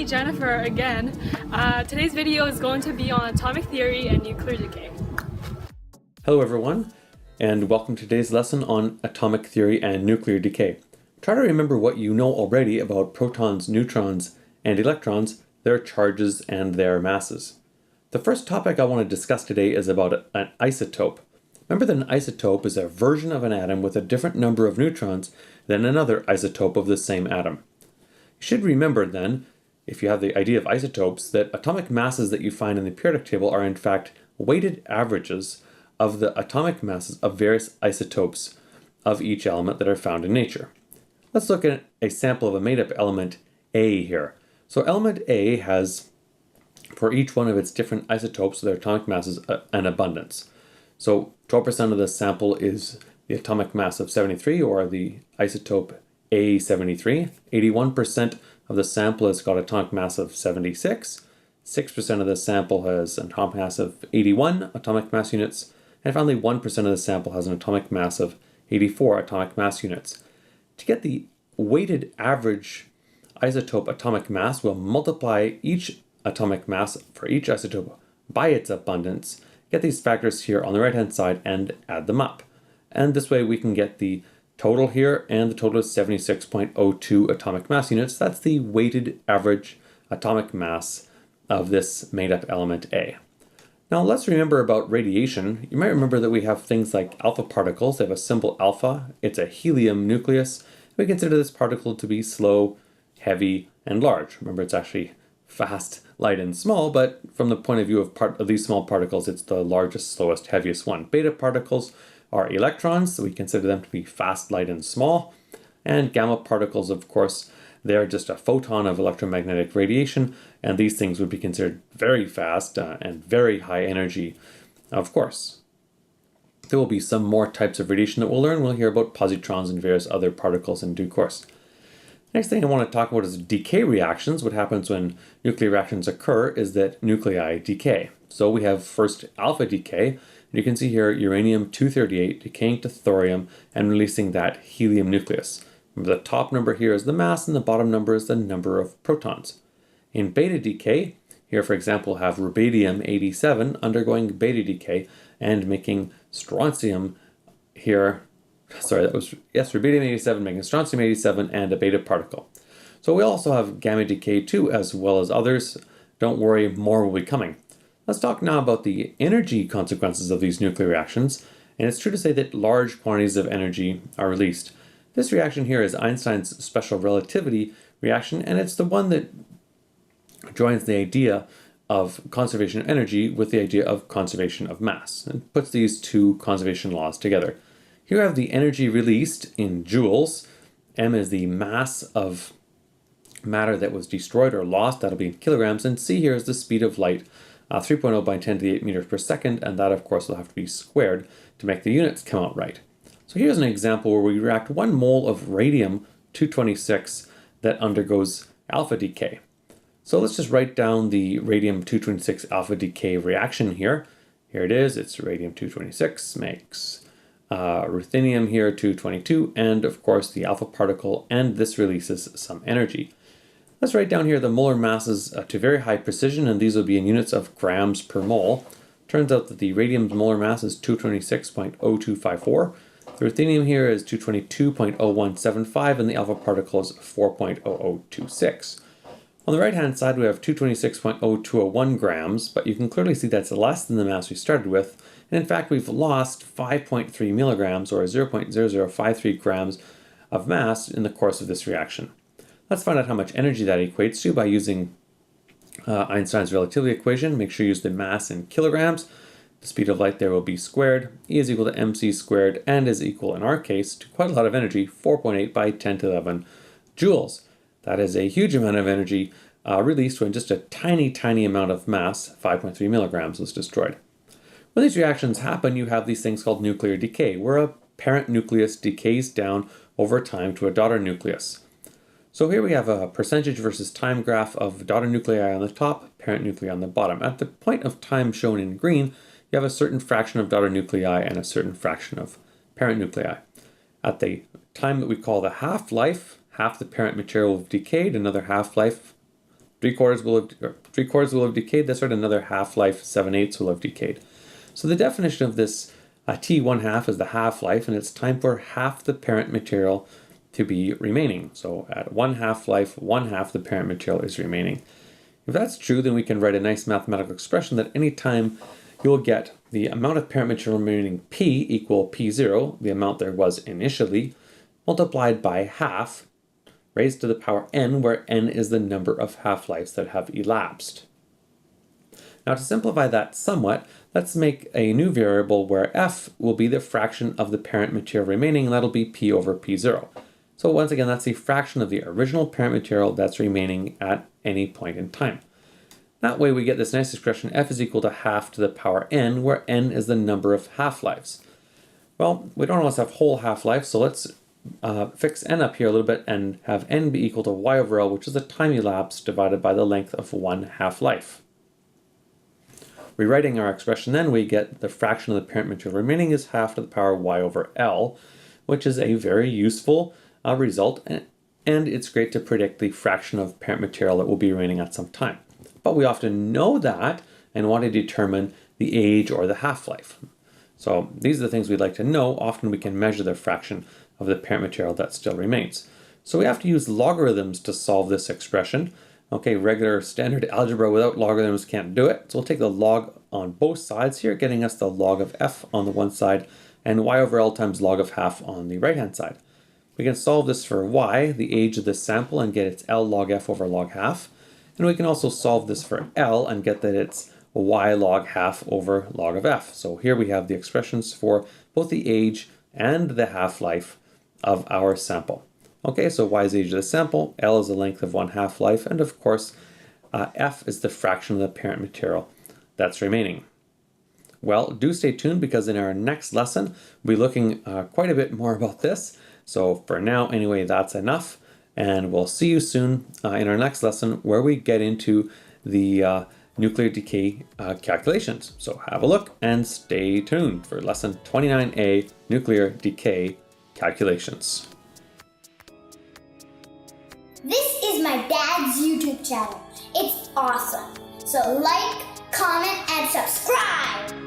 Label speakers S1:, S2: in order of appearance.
S1: Jennifer again. Today's video is going to be on atomic theory and nuclear decay.
S2: Hello everyone, and welcome to today's lesson on atomic theory and nuclear decay. Try to remember what you know already about protons, neutrons, and electrons, their charges, and their masses. The first topic I want to discuss today is about an isotope. Remember that an isotope is a version of an atom with a different number of neutrons than another isotope of the same atom. You should remember then, if you have the idea of isotopes, that atomic masses that you find in the periodic table are in fact weighted averages of the atomic masses of various isotopes of each element that are found in nature. Let's look at a sample of a made-up element A here. So element A has, for each one of its different isotopes, their atomic masses, an abundance. So 12% of the sample is the atomic mass of 73, or the isotope A73. 81% of the sample has got atomic mass of 76. 6% of the sample has an atomic mass of 81 atomic mass units. And finally, 1% of the sample has an atomic mass of 84 atomic mass units. To get the weighted average isotope atomic mass, we'll multiply each atomic mass for each isotope by its abundance, get these factors here on the right-hand side, and add them up. And this way we can get the total here, and the total is 76.02 atomic mass units. That's the weighted average atomic mass of this made-up element A. Now let's remember about radiation. You might remember that we have things like alpha particles. They have a symbol alpha. It's a helium nucleus. We consider this particle to be slow, heavy, and large. Remember, it's actually fast, light, and small, but from the point of view of these small particles, it's the largest, slowest, heaviest one. Beta particles are electrons, so we consider them to be fast, light, and small. And gamma particles, of course, they're just a photon of electromagnetic radiation, and these things would be considered very fast and very high energy, of course. There will be some more types of radiation that we'll learn. We'll hear about positrons and various other particles in due course. Next thing I want to talk about is decay reactions. What happens when nuclear reactions occur is that nuclei decay. So we have first alpha decay, and you can see here uranium-238 decaying to thorium and releasing that helium nucleus. Remember, the top number here is the mass, and the bottom number is the number of protons. In beta decay, here for example we'll have rubidium-87 undergoing beta decay and making strontium here. Rubidium-87 making strontium-87 and a beta particle. So we also have gamma decay too, as well as others. Don't worry, more will be coming. Let's talk now about the energy consequences of these nuclear reactions. And it's true to say that large quantities of energy are released. This reaction here is Einstein's special relativity reaction, and it's the one that joins the idea of conservation of energy with the idea of conservation of mass, and puts these two conservation laws together. Here we have the energy released in joules. M is the mass of matter that was destroyed or lost. That'll be in kilograms. And C here is the speed of light, 3.0 by 10 to the 8 meters per second. And that, of course, will have to be squared to make the units come out right. So here's an example where we react 1 mole of radium-226 that undergoes alpha decay. So let's just write down the radium-226 alpha decay reaction here. Here it is. It's radium-226 makes ruthenium here 222, and of course the alpha particle, and this releases some energy. Let's write down here the molar masses to very high precision, and these will be in units of grams per mole. Turns out that the radium's molar mass is 226.0254. The ruthenium here is 222.0175, and the alpha particle is 4.0026. On the right-hand side, we have 226.0201 grams, but you can clearly see that's less than the mass we started with. And in fact, we've lost 5.3 milligrams, or 0.0053 grams of mass in the course of this reaction. Let's find out how much energy that equates to by using Einstein's relativity equation. Make sure you use the mass in kilograms. The speed of light there will be squared. E is equal to mc squared, and is equal, in our case, to quite a lot of energy, 4.8 by 10 to the 11 joules. That is a huge amount of energy released when just a tiny, tiny amount of mass, 5.3 milligrams, was destroyed. When these reactions happen, you have these things called nuclear decay, where a parent nucleus decays down over time to a daughter nucleus. So here we have a percentage versus time graph of daughter nuclei on the top, parent nuclei on the bottom. At the point of time shown in green, you have a certain fraction of daughter nuclei and a certain fraction of parent nuclei. At the time that we call the half-life, half the parent material will have decayed, another half-life 3/4 will have decayed. That's right, another half-life, 7/8 will have decayed. So the definition of this T1/2 is the half-life, and it's time for half the parent material to be remaining. So at 1 half-life, 1/2 the parent material is remaining. If that's true, then we can write a nice mathematical expression that any time you'll get the amount of parent material remaining P equal P0, the amount there was initially, multiplied by half, raised to the power n, where n is the number of half-lives that have elapsed. Now to simplify that somewhat, let's make a new variable where f will be the fraction of the parent material remaining, and that'll be P over P0. So once again, that's the fraction of the original parent material that's remaining at any point in time. That way we get this nice expression, f is equal to half to the power n, where n is the number of half-lives. Well, we don't always have whole half-lives, so let's fix n up here a little bit and have n be equal to y over L, which is the time elapsed divided by the length of 1 half-life. Rewriting our expression then, we get the fraction of the parent material remaining is half to the power y over L, which is a very useful result, and it's great to predict the fraction of parent material that will be remaining at some time. But we often know that and want to determine the age or the half-life. So these are the things we'd like to know. Often we can measure the fraction of the parent material that still remains. So we have to use logarithms to solve this expression. Okay, regular standard algebra without logarithms can't do it. So we'll take the log on both sides here, getting us the log of f on the one side and y over L times log of half on the right-hand side. We can solve this for y, the age of the sample, and get its L log f over log half. And we can also solve this for L and get that it's y log half over log of f. So here we have the expressions for both the age and the half-life of our sample. Okay, so y is the age of the sample, L is the length of 1 half-life, and of course, f is the fraction of the parent material that's remaining. Well, do stay tuned, because in our next lesson, we'll be looking quite a bit more about this. So for now, anyway, that's enough. And we'll see you soon in our next lesson, where we get into the nuclear decay calculations. So have a look and stay tuned for lesson 29A, nuclear decay calculations.
S3: This is my dad's YouTube channel. It's awesome. So like, comment, and subscribe.